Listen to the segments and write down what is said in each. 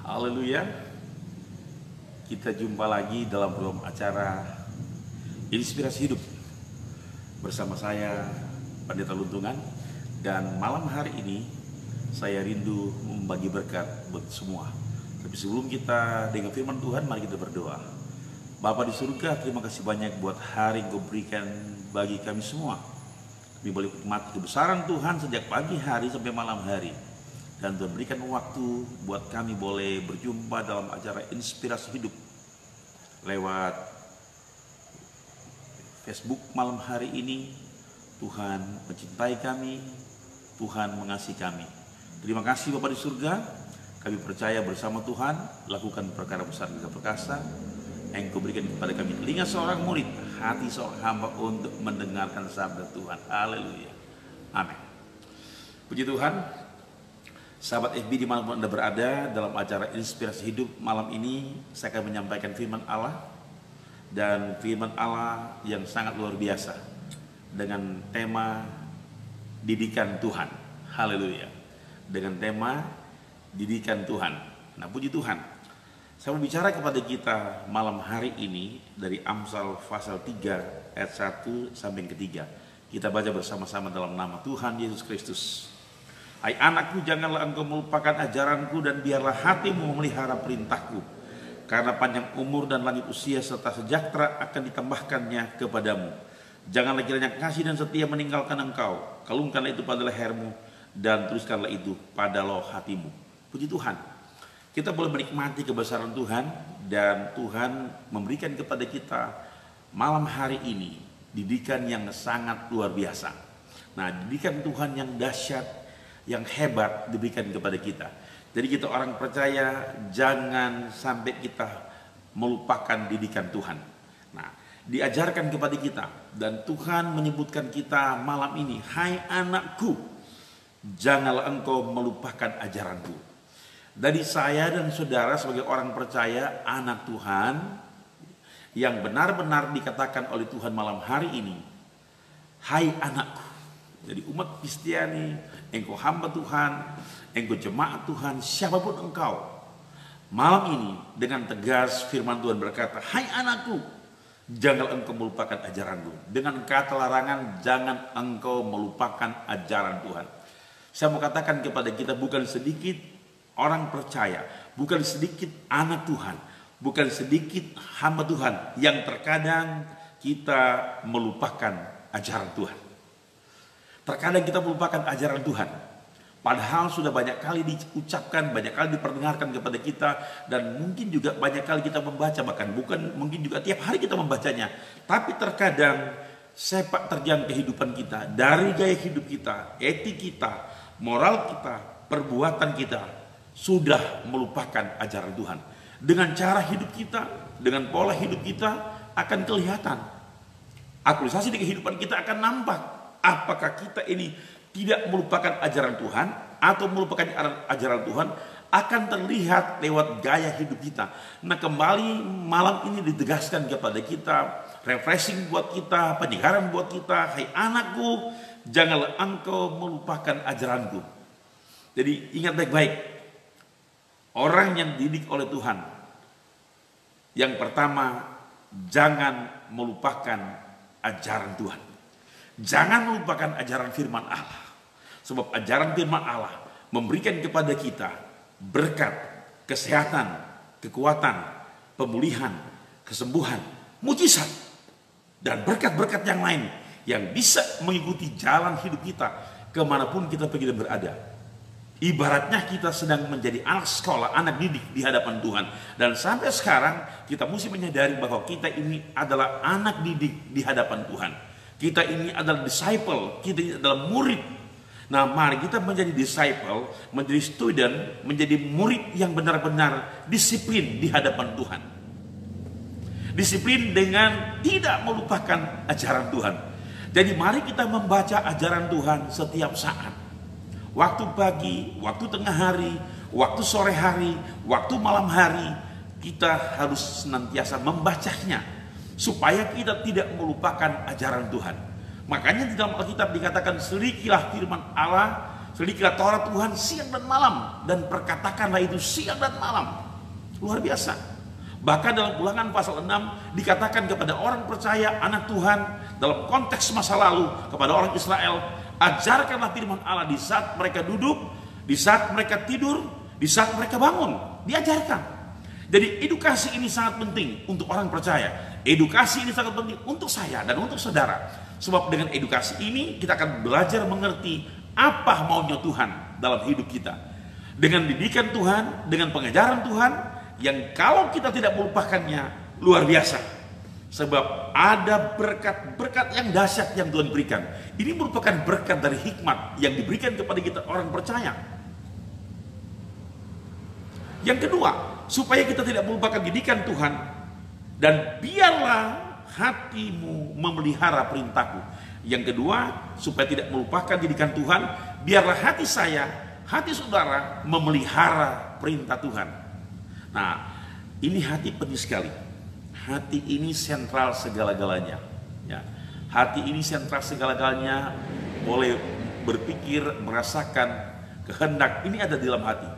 Haleluya. Kita jumpa lagi dalam program acara Inspirasi Hidup bersama saya Pendeta Luntungan, dan malam hari ini saya rindu membagi berkat buat semua. Tapi sebelum kita dengar firman Tuhan, mari kita berdoa. Bapa di surga, terima kasih banyak buat hari yang Kau berikan bagi kami semua. Kami boleh nikmati kebesaran Tuhan sejak pagi hari sampai malam hari. Dan Tuhan berikan waktu buat kami boleh berjumpa dalam acara Inspirasi Hidup lewat Facebook malam hari ini. Tuhan mencintai kami, Tuhan mengasihi kami. Terima kasih Bapa di surga, kami percaya bersama Tuhan lakukan perkara besar dan perkasa yang Kau berikan kepada kami, telinga seorang murid, hati seorang hamba untuk mendengarkan sabda Tuhan. Haleluya, amin. Puji Tuhan. Sahabat FB dimanapun Anda berada, dalam acara Inspirasi Hidup malam ini saya akan menyampaikan firman Allah, dan firman Allah yang sangat luar biasa dengan tema didikan Tuhan. Haleluya. Dengan tema didikan Tuhan. Nah, puji Tuhan, saya mau bicara kepada kita malam hari ini dari Amsal pasal 3 ayat 1 sampai yang ketiga. Kita baca bersama-sama dalam nama Tuhan Yesus Kristus. Hai anakku, janganlah engkau melupakan ajaranku, dan biarlah hatimu memelihara perintahku. Karena panjang umur dan lanjut usia serta sejahtera akan ditambahkannya kepadamu. Janganlah kiranya kasih dan setia meninggalkan engkau. Kalungkanlah itu pada lehermu, dan tuliskanlah itu pada loh hatimu. Puji Tuhan, kita boleh menikmati kebesaran Tuhan, dan Tuhan memberikan kepada kita malam hari ini didikan yang sangat luar biasa. Nah, didikan Tuhan yang dahsyat, yang hebat diberikan kepada kita. Jadi kita orang percaya jangan sampai kita melupakan didikan Tuhan. Nah, diajarkan kepada kita, dan Tuhan menyebutkan kita malam ini, hai anakku, janganlah engkau melupakan ajaranku. Dari saya dan saudara sebagai orang percaya, anak Tuhan yang benar-benar dikatakan oleh Tuhan malam hari ini, hai anakku. Jadi umat Kristiani, engkau hamba Tuhan, engkau jemaat Tuhan, siapapun engkau, malam ini dengan tegas firman Tuhan berkata, hai anakku, janganlah engkau melupakan ajaranku. Dengan kata larangan, jangan engkau melupakan ajaran Tuhan. Saya mau katakan kepada kita, bukan sedikit orang percaya, bukan sedikit anak Tuhan, bukan sedikit hamba Tuhan yang terkadang kita melupakan ajaran Tuhan. Terkadang kita melupakan ajaran Tuhan, padahal sudah banyak kali diucapkan, banyak kali diperdengarkan kepada kita, dan mungkin juga banyak kali kita membaca, bahkan bukan mungkin juga tiap hari kita membacanya. Tapi terkadang sepak terjang kehidupan kita, dari gaya hidup kita, etik kita, moral kita, perbuatan kita sudah melupakan ajaran Tuhan. Dengan cara hidup kita, dengan pola hidup kita akan kelihatan. Aktualisasi di kehidupan kita akan nampak. Apakah kita ini tidak melupakan ajaran Tuhan atau melupakan ajaran Tuhan, akan terlihat lewat gaya hidup kita. Nah, kembali malam ini ditegaskan kepada kita, refreshing buat kita, penyegaran buat kita, hai anakku, janganlah engkau melupakan ajaranku. Jadi ingat baik-baik, orang yang dididik oleh Tuhan, yang pertama, jangan melupakan ajaran Tuhan. Jangan melupakan ajaran firman Allah. Sebab ajaran firman Allah memberikan kepada kita berkat, kesehatan, kekuatan, pemulihan, kesembuhan, mujizat, dan berkat-berkat yang lain yang bisa mengikuti jalan hidup kita kemanapun kita pergi dan berada. Ibaratnya kita sedang menjadi anak sekolah, anak didik di hadapan Tuhan. Dan sampai sekarang kita mesti menyadari bahwa kita ini adalah anak didik di hadapan Tuhan. Kita ini adalah disciple, kita ini adalah murid. Nah, mari kita menjadi disciple, menjadi student, menjadi murid yang benar-benar disiplin di hadapan Tuhan. Disiplin dengan tidak melupakan ajaran Tuhan. Jadi mari kita membaca ajaran Tuhan setiap saat. Waktu pagi, waktu tengah hari, waktu sore hari, waktu malam hari, kita harus senantiasa membacanya, supaya kita tidak melupakan ajaran Tuhan. Makanya di dalam Alkitab dikatakan, selidikilah firman Allah Selidikilah Taurat Tuhan siang dan malam, dan perkatakanlah itu siang dan malam. Luar biasa. Bahkan dalam Ulangan pasal 6 dikatakan kepada orang percaya, anak Tuhan, dalam konteks masa lalu kepada orang Israel, ajarkanlah firman Allah di saat mereka duduk, di saat mereka tidur, di saat mereka bangun. Diajarkan. Jadi edukasi ini sangat penting untuk orang percaya. Edukasi ini sangat penting untuk saya dan untuk saudara. Sebab dengan edukasi ini kita akan belajar mengerti apa maunya Tuhan dalam hidup kita. Dengan didikan Tuhan, dengan pengajaran Tuhan, yang kalau kita tidak melupakannya, luar biasa. Sebab ada berkat-berkat yang dahsyat yang Tuhan berikan. Ini merupakan berkat dari hikmat yang diberikan kepada kita orang percaya. Yang kedua, supaya kita tidak melupakan didikan Tuhan, dan biarlah hatimu memelihara perintahku. Yang kedua, supaya tidak melupakan didikan Tuhan, biarlah hati saya, hati saudara memelihara perintah Tuhan. Nah, ini hati penting sekali. Hati ini sentral segala-galanya. Ya. Hati ini sentral segala-galanya. Boleh berpikir, merasakan, kehendak, ini ada di dalam hati.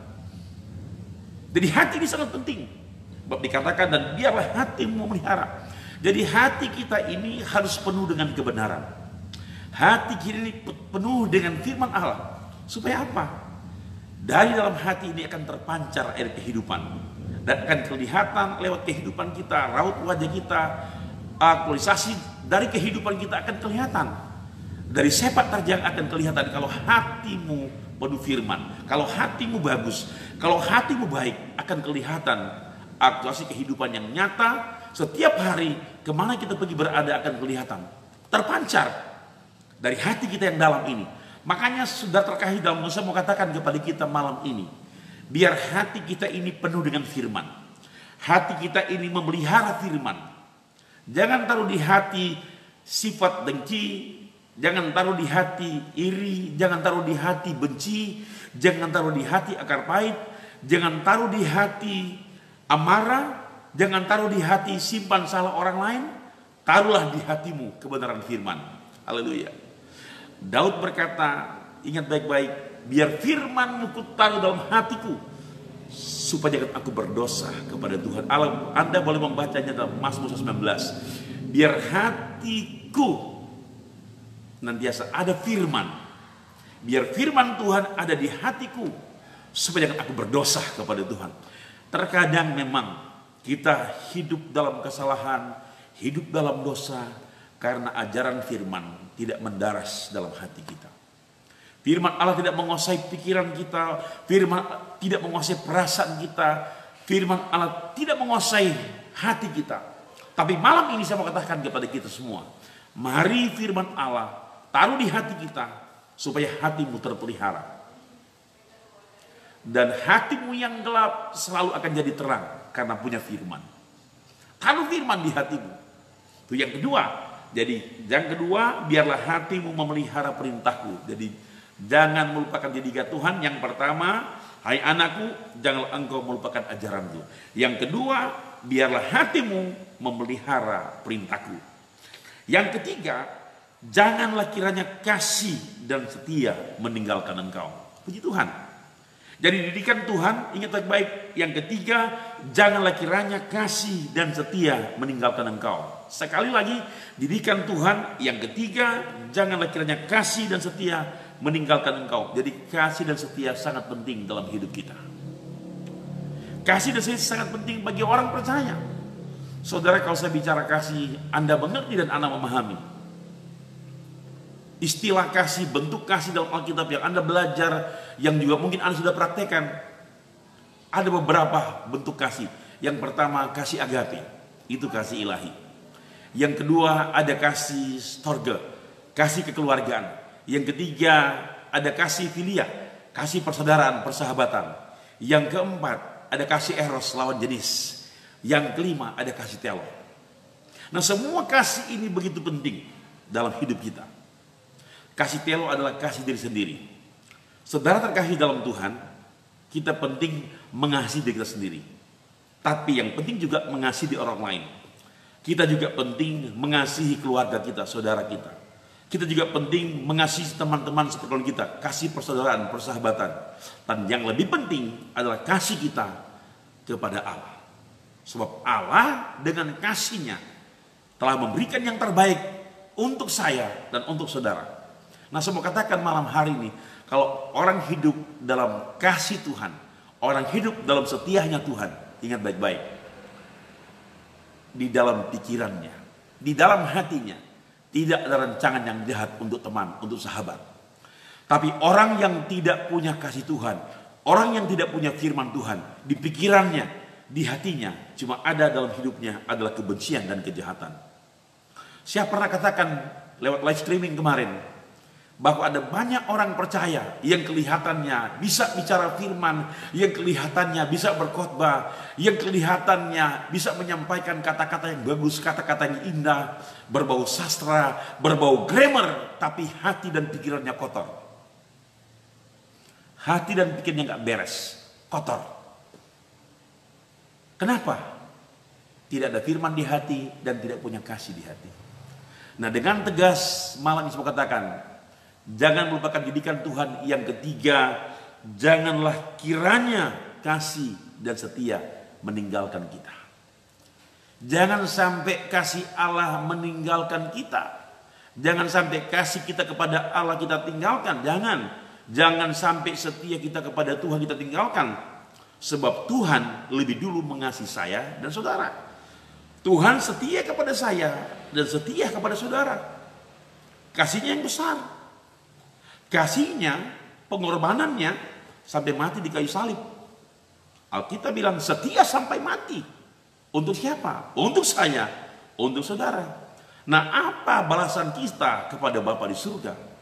Jadi hati ini sangat penting. Sebab dikatakan, dan biarlah hatimu memelihara. Jadi hati kita ini harus penuh dengan kebenaran. Hati kita ini penuh dengan firman Allah. Supaya apa? Dari dalam hati ini akan terpancar air kehidupan. Dan akan kelihatan lewat kehidupan kita, raut wajah kita, aktualisasi dari kehidupan kita akan kelihatan. Dari sepak terjang akan kelihatan kalau hatimu penuh firman. Kalau hatimu bagus, kalau hatimu baik, akan kelihatan aktualisasi kehidupan yang nyata. Setiap hari kemana kita pergi berada akan kelihatan. Terpancar dari hati kita yang dalam ini. Makanya sudah terkait dalam Musa mau katakan kepada kita malam ini, biar hati kita ini penuh dengan firman. Hati kita ini memelihara firman. Jangan taruh di hati sifat dengki, jangan taruh di hati iri, jangan taruh di hati benci, jangan taruh di hati akar pahit, jangan taruh di hati amarah, jangan taruh di hati simpan salah orang lain. Taruhlah di hatimu kebenaran firman. Haleluya. Daud berkata, ingat baik-baik, biar firman-Mu kutaruh dalam hatiku, supaya jangan aku berdosa kepada Tuhan. Anda boleh membacanya dalam Mazmur 19. Biar hatiku nantiasa ada firman. Biar firman Tuhan ada di hatiku, supaya jangan aku berdosa kepada Tuhan. Terkadang memang kita hidup dalam kesalahan, hidup dalam dosa, karena ajaran firman tidak mendaras dalam hati kita. Firman Allah tidak menguasai pikiran kita, firman tidak menguasai perasaan kita, firman Allah tidak menguasai hati kita. Tapi malam ini saya mau katakan kepada kita semua, mari firman Allah taruh di hati kita, supaya hatimu terpelihara. Dan hatimu yang gelap selalu akan jadi terang, karena punya firman. Taruh firman di hatimu. Itu yang kedua. Jadi yang kedua, biarlah hatimu memelihara perintahku. Jadi jangan melupakan didikan Tuhan. Yang pertama, hai anakku, janganlah engkau melupakan ajaranku. Yang kedua, biarlah hatimu memelihara perintahku. Yang ketiga, janganlah kiranya kasih dan setia meninggalkan engkau. Puji Tuhan. Jadi didikan Tuhan, ingat baik-baik. Yang ketiga, janganlah kiranya kasih dan setia meninggalkan engkau. Sekali lagi, didikan Tuhan. Yang ketiga, janganlah kiranya kasih dan setia meninggalkan engkau. Jadi kasih dan setia sangat penting dalam hidup kita. Kasih dan setia sangat penting bagi orang percaya. Saudara, kalau saya bicara kasih, Anda mengerti dan Anda memahami. Istilah kasih, bentuk kasih dalam Alkitab yang Anda belajar, yang juga mungkin Anda sudah praktekkan. Ada beberapa bentuk kasih. Yang pertama, kasih agape. Itu kasih ilahi. Yang kedua, ada kasih storge, kasih kekeluargaan. Yang ketiga, ada kasih filia, kasih persaudaraan, persahabatan. Yang keempat, ada kasih eros, lawan jenis. Yang kelima, ada kasih telo. Nah, semua kasih ini begitu penting dalam hidup kita. Kasih telo adalah kasih diri sendiri. Saudara terkasih dalam Tuhan, kita penting mengasihi diri kita sendiri. Tapi yang penting juga mengasihi orang lain. Kita juga penting mengasihi keluarga kita, saudara kita. Kita juga penting mengasihi teman-teman seperti kita, kasih persaudaraan, persahabatan. Dan yang lebih penting adalah kasih kita kepada Allah. Sebab Allah dengan kasih-Nya telah memberikan yang terbaik untuk saya dan untuk saudara. Nah, saya mau katakan malam hari ini, kalau orang hidup dalam kasih Tuhan, orang hidup dalam setianya Tuhan, ingat baik-baik. Di dalam pikirannya, di dalam hatinya, tidak ada rancangan yang jahat untuk teman, untuk sahabat. Tapi orang yang tidak punya kasih Tuhan, orang yang tidak punya firman Tuhan, di pikirannya, di hatinya, cuma ada dalam hidupnya adalah kebencian dan kejahatan. Saya pernah katakan lewat live streaming kemarin, bahwa ada banyak orang percaya yang kelihatannya bisa bicara firman, yang kelihatannya bisa berkhotbah, yang kelihatannya bisa menyampaikan kata-kata yang bagus, kata-kata yang indah, berbau sastra, berbau grammar, tapi hati dan pikirannya kotor. Hati dan pikirannya gak beres, kotor. Kenapa? Tidak ada firman di hati dan tidak punya kasih di hati. Nah, dengan tegas malam ini saya katakan, jangan melupakan didikan Tuhan. Yang ketiga, janganlah kiranya kasih dan setia meninggalkan kita. Jangan sampai kasih Allah meninggalkan kita. Jangan sampai kasih kita kepada Allah kita tinggalkan. Jangan sampai setia kita kepada Tuhan kita tinggalkan. Sebab Tuhan lebih dulu mengasihi saya dan saudara. Tuhan setia kepada saya dan setia kepada saudara. Kasihnya yang besar. Kasihnya, pengorbanannya sampai mati di kayu salib. Alkitab bilang setia sampai mati. Untuk siapa? Untuk saya, untuk saudara. Nah, apa balasan kita kepada Bapa di surga?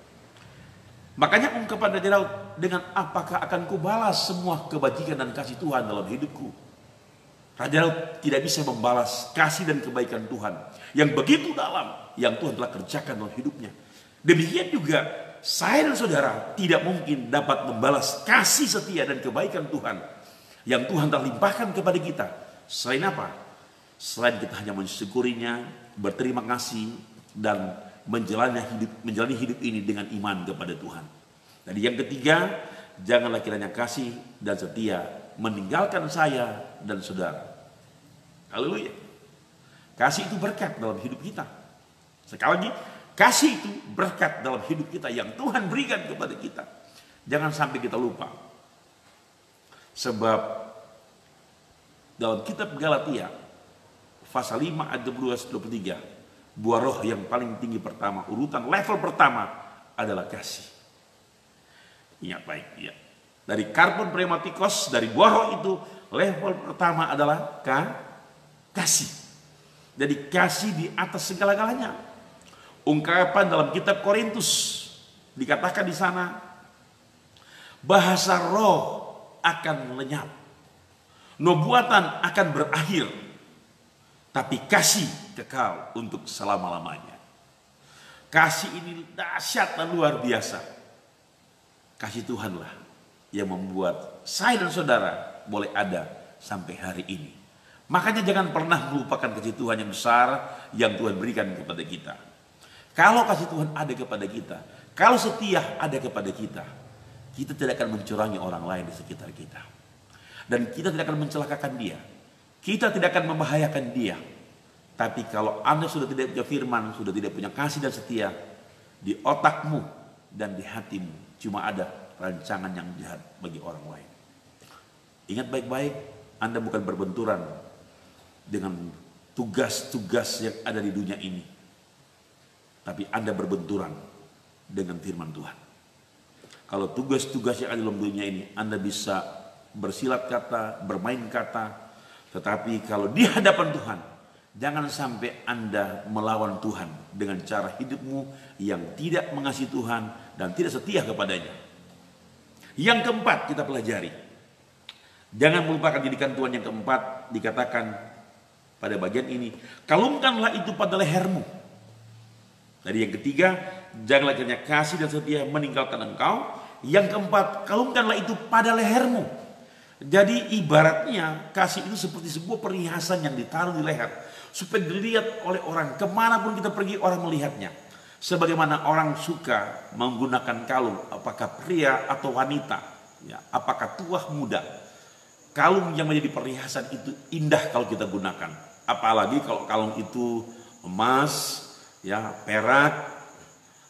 Makanya ungkapan Raja Daud, dengan apakah akan kubalas semua kebajikan dan kasih Tuhan dalam hidupku? Raja Daud tidak bisa membalas kasih dan kebaikan Tuhan yang begitu dalam, yang Tuhan telah kerjakan dalam hidupnya. Demikian juga saya dan saudara tidak mungkin dapat membalas kasih setia dan kebaikan Tuhan yang Tuhan telah limpahkan kepada kita. Selain apa? Selain kita hanya mensyukurinya, berterima kasih, dan menjalani hidup ini dengan iman kepada Tuhan. Jadi yang ketiga, janganlah kiranya kasih dan setia meninggalkan saya dan saudara. Haleluya. Kasih itu berkat dalam hidup kita. Sekali lagi, kasih itu berkat dalam hidup kita yang Tuhan berikan kepada kita. Jangan sampai kita lupa. Sebab dalam kitab Galatia pasal 5 ayat 22-23, buah roh yang paling tinggi pertama, urutan level pertama adalah kasih. Ingat baik ya. Dari karbon prematikos, dari buah roh itu level pertama adalah kasih. Jadi kasih di atas segala-galanya. Ungkapan dalam kitab Korintus dikatakan di sana, bahasa roh akan lenyap, nubuatan akan berakhir, tapi kasih kekal untuk selama-lamanya. Kasih ini dahsyat dan luar biasa. Kasih Tuhanlah yang membuat saya dan saudara boleh ada sampai hari ini. Makanya jangan pernah melupakan kasih Tuhan yang besar yang Tuhan berikan kepada kita. Kalau kasih Tuhan ada kepada kita, kalau setia ada kepada kita, kita tidak akan mencurangi orang lain di sekitar kita. Dan kita tidak akan mencelakakan dia. Kita tidak akan membahayakan dia. Tapi kalau Anda sudah tidak punya firman, sudah tidak punya kasih dan setia, di otakmu dan di hatimu cuma ada rancangan yang jahat bagi orang lain. Ingat baik-baik, Anda bukan berbenturan dengan tugas-tugas yang ada di dunia ini, tapi Anda berbenturan dengan firman Tuhan. Kalau tugas-tugas yang ada dalam dunia ini, Anda bisa bersilat kata, bermain kata, tetapi kalau di hadapan Tuhan, jangan sampai Anda melawan Tuhan dengan cara hidupmu yang tidak mengasihi Tuhan dan tidak setia kepadanya. Yang keempat kita pelajari, jangan melupakan didikan Tuhan. Yang keempat dikatakan pada bagian ini, kalungkanlah itu pada lehermu. Jadi yang ketiga, janganlah kiranya kasih dan setia meninggalkan engkau. Yang keempat, kalungkanlah itu pada lehermu. Jadi ibaratnya kasih itu seperti sebuah perhiasan yang ditaruh di leher, supaya dilihat oleh orang. Kemanapun kita pergi orang melihatnya. Sebagaimana orang suka menggunakan kalung, apakah pria atau wanita, ya, apakah tua muda, kalung yang menjadi perhiasan itu indah kalau kita gunakan. Apalagi kalau kalung itu emas, ya, perak,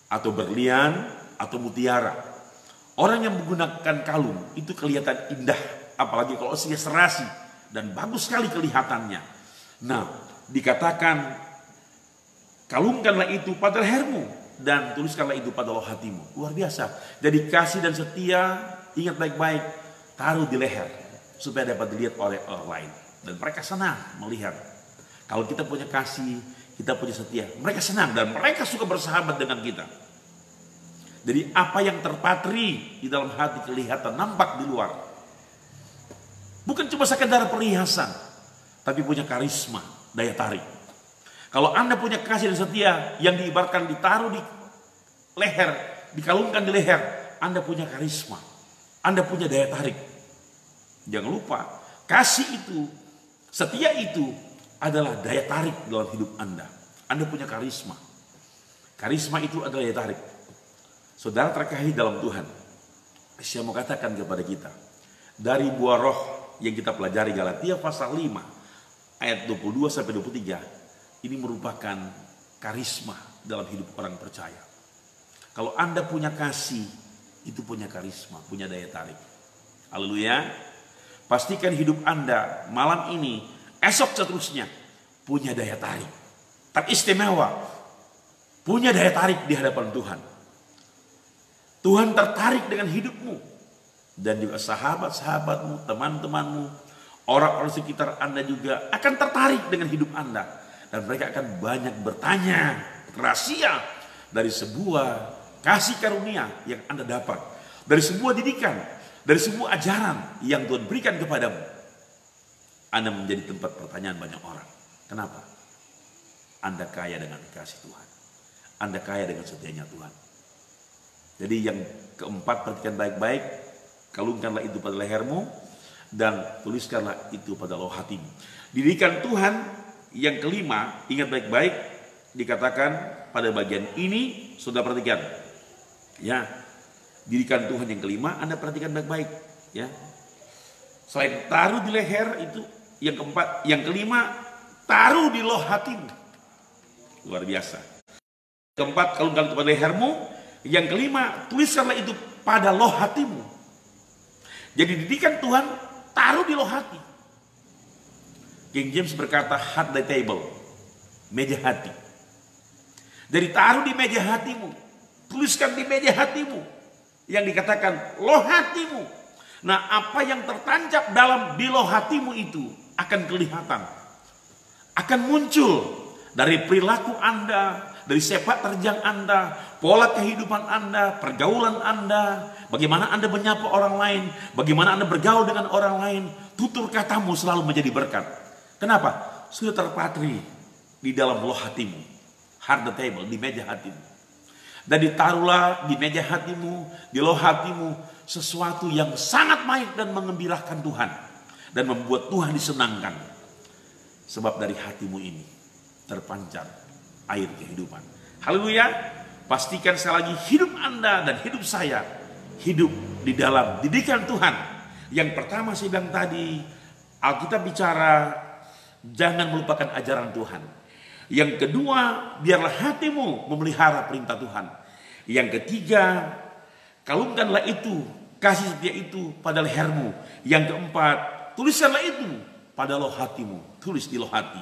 atau berlian, atau mutiara. Orang yang menggunakan kalung itu kelihatan indah, apalagi kalau usia serasi dan bagus sekali kelihatannya. Nah, dikatakan kalungkanlah itu pada lehermu dan tuliskanlah itu pada loh hatimu. Luar biasa. Jadi kasih dan setia, ingat baik-baik, taruh di leher supaya dapat dilihat oleh orang lain. Dan mereka senang melihat. Kalau kita punya kasih, kita punya setia, mereka senang dan mereka suka bersahabat dengan kita. Jadi apa yang terpatri di dalam hati kelihatan, nampak di luar. Bukan cuma sekedar perhiasan, tapi punya karisma, daya tarik. Kalau Anda punya kasih dan setia yang diibaratkan ditaruh di leher, dikalungkan di leher, Anda punya karisma, Anda punya daya tarik. Jangan lupa, kasih itu, setia itu adalah daya tarik dalam hidup Anda. Anda punya karisma. Karisma itu adalah daya tarik. Saudara terkasih dalam Tuhan, saya mau katakan kepada kita, dari buah roh yang kita pelajari Galatia pasal 5 ayat 22 sampai 23, ini merupakan karisma dalam hidup orang percaya. Kalau Anda punya kasih, itu punya karisma, punya daya tarik. Haleluya. Pastikan hidup Anda malam ini, esok seterusnya, punya daya tarik. Teristimewa. Punya daya tarik di hadapan Tuhan. Tuhan tertarik dengan hidupmu. Dan juga sahabat-sahabatmu, teman-temanmu, orang-orang sekitar Anda juga akan tertarik dengan hidup Anda. Dan mereka akan banyak bertanya rahasia dari sebuah kasih karunia yang Anda dapat. Dari sebuah didikan, dari sebuah ajaran yang Tuhan berikan kepadamu. Anda menjadi tempat pertanyaan banyak orang. Kenapa? Anda kaya dengan kasih Tuhan. Anda kaya dengan setianya Tuhan. Jadi yang keempat, perhatikan baik-baik. Kalungkanlah itu pada lehermu dan tuliskanlah itu pada loh hatimu. Didikan Tuhan. Yang kelima, ingat baik-baik, dikatakan pada bagian ini, sudah perhatikan. Ya, didikan Tuhan yang kelima, Anda perhatikan baik-baik. Ya, selain taruh di leher itu, yang keempat, yang kelima, taruh di loh hatimu. Luar biasa. Keempat, kalungkan itu pada lehermu. Yang kelima, tuliskanlah itu pada loh hatimu. Jadi didikan Tuhan, taruh di loh hati. King James berkata heart the table, meja hati. Jadi taruh di meja hatimu, tuliskan di meja hatimu, yang dikatakan loh hatimu. Nah, apa yang tertancap dalam di loh hatimu itu akan kelihatan, akan muncul dari perilaku Anda, dari sepak terjang Anda, pola kehidupan Anda, pergaulan Anda, bagaimana Anda menyapa orang lain, bagaimana Anda bergaul dengan orang lain, tutur katamu selalu menjadi berkat. Kenapa? Sudah terpatri di dalam loh hatimu. Heart the table, di meja hatimu. Dan ditaruhlah di meja hatimu, di loh hatimu, sesuatu yang sangat baik dan mengembirakan Tuhan. Dan membuat Tuhan disenangkan. Sebab dari hatimu ini terpancar air kehidupan. Haleluya. Pastikan sekali lagi hidup Anda dan hidup saya hidup di dalam didikan Tuhan. Yang pertama saya bilang tadi, Alkitab bicara jangan melupakan ajaran Tuhan. Yang kedua, biarlah hatimu memelihara perintah Tuhan. Yang ketiga, kalungkanlah itu, kasih setia itu pada lehermu. Yang keempat, tuliskanlah itu pada loh hatimu. Tulis di loh hati.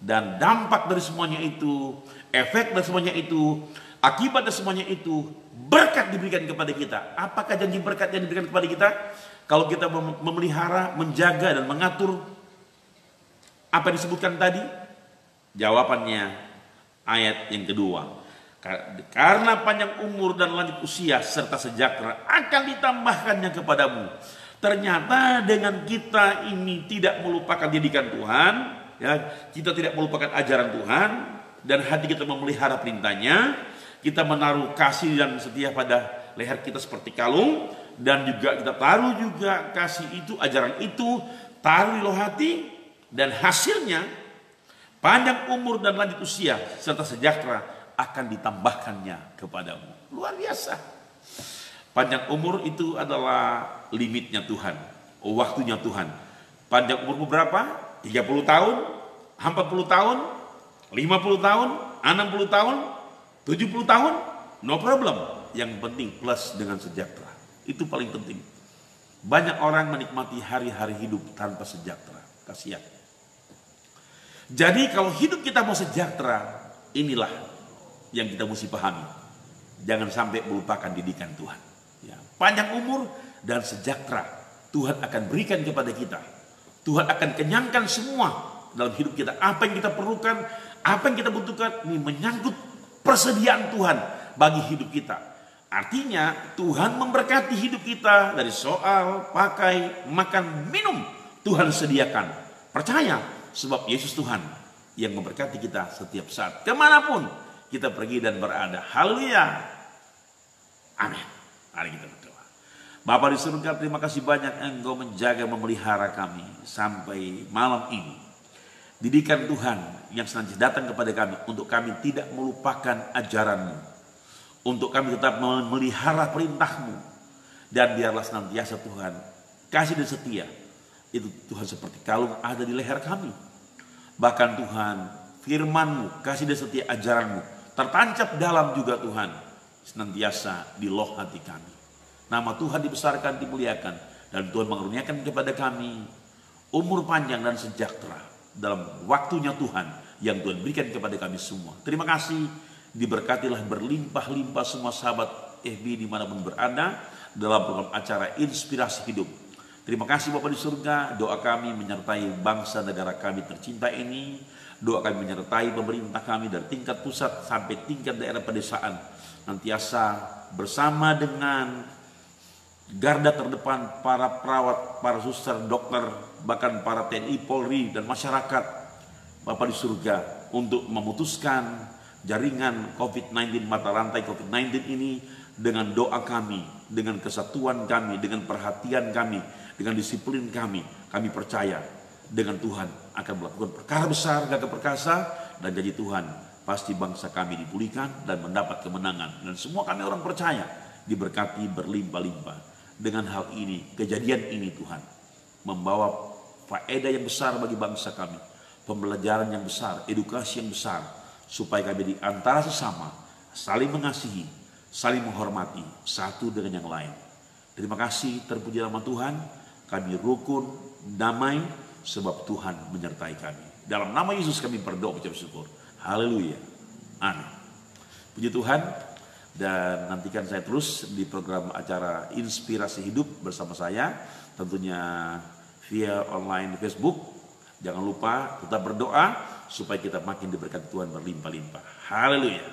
Dan dampak dari semuanya itu, efek dari semuanya itu, akibat dari semuanya itu, berkat diberikan kepada kita. Apakah janji berkat yang diberikan kepada kita? Kalau kita memelihara, menjaga dan mengatur apa yang disebutkan tadi? Jawabannya ayat yang kedua. Karena panjang umur dan lanjut usia serta sejahtera akan ditambahkannya kepadamu. Ternyata dengan kita ini tidak melupakan didikan Tuhan, ya, kita tidak melupakan ajaran Tuhan, dan hati kita memelihara perintahnya, kita menaruh kasih dan setia pada leher kita seperti kalung, dan juga kita taruh juga kasih itu, ajaran itu, taruh di loh hati. Dan hasilnya panjang umur dan lanjut usia serta sejahtera akan ditambahkannya kepadamu. Luar biasa. Panjang umur itu adalah limitnya Tuhan, waktunya Tuhan. Panjang umur berapa? 30 tahun, 40 tahun, 50 tahun, 60 tahun, 70 tahun, no problem. Yang penting plus dengan sejahtera. Itu paling penting. Banyak orang menikmati hari-hari hidup tanpa sejahtera. Kasihan. Jadi kalau hidup kita mau sejahtera, inilah yang kita mesti pahami. Jangan sampai melupakan didikan Tuhan. Ya, panjang umur dan sejahtera Tuhan akan berikan kepada kita. Tuhan akan kenyangkan semua dalam hidup kita. Apa yang kita perlukan, apa yang kita butuhkan, ini menyangkut persediaan Tuhan bagi hidup kita. Artinya Tuhan memberkati hidup kita dari soal, pakai, makan, minum. Tuhan sediakan. Percaya, sebab Yesus Tuhan yang memberkati kita setiap saat. Kemanapun kita pergi dan berada. Haleluya. Amin. Mari kita berdoa. Bapa di surga, terima kasih banyak Engkau menjaga, memelihara kami sampai malam ini. Didikan Tuhan yang senantiasa datang kepada kami untuk kami tidak melupakan ajaran-Mu. Untuk kami tetap memelihara perintah-Mu. Dan biarlah senantiasa Tuhan kasih dan setia. Itu Tuhan seperti kalung ada di leher kami. Bahkan Tuhan firman-Mu, kasih dan setia ajaran-Mu tertancap dalam juga Tuhan. Senantiasa di loh hati kami. Nama Tuhan dibesarkan, dimuliakan. Dan Tuhan mengaruniakan kepada kami umur panjang dan sejahtera dalam waktunya Tuhan yang Tuhan berikan kepada kami semua. Terima kasih. Diberkatilah berlimpah-limpah semua sahabat FB dimanapun berada dalam program acara Inspirasi Hidup. Terima kasih Bapa di surga. Doa kami menyertai bangsa negara kami tercinta ini. Doa kami menyertai pemerintah kami dari tingkat pusat sampai tingkat daerah pedesaan. Nantiasa bersama dengan garda terdepan para perawat, para suster, dokter, bahkan para TNI, Polri, dan masyarakat Bapa di surga untuk memutuskan jaringan COVID-19, mata rantai COVID-19 ini dengan doa kami, dengan kesatuan kami, dengan perhatian kami, dengan disiplin kami percaya dengan Tuhan akan melakukan perkara besar, gagah perkasa, dan janji Tuhan pasti bangsa kami dipulihkan dan mendapat kemenangan. Dan semua kami orang percaya diberkati berlimpah-limpah. Dengan hal ini, kejadian ini Tuhan membawa faedah yang besar bagi bangsa kami, pembelajaran yang besar, edukasi yang besar, supaya kami di antara sesama saling mengasihi, saling menghormati satu dengan yang lain. Terima kasih, terpuji nama Tuhan. Kami rukun, damai, sebab Tuhan menyertai kami. Dalam nama Yesus kami berdoa ucap syukur. Haleluya. Amin. Puji Tuhan. Dan nantikan saya terus di program acara Inspirasi Hidup bersama saya. Tentunya via online Facebook. Jangan lupa tetap berdoa supaya kita makin diberkati Tuhan berlimpah-limpah. Haleluya.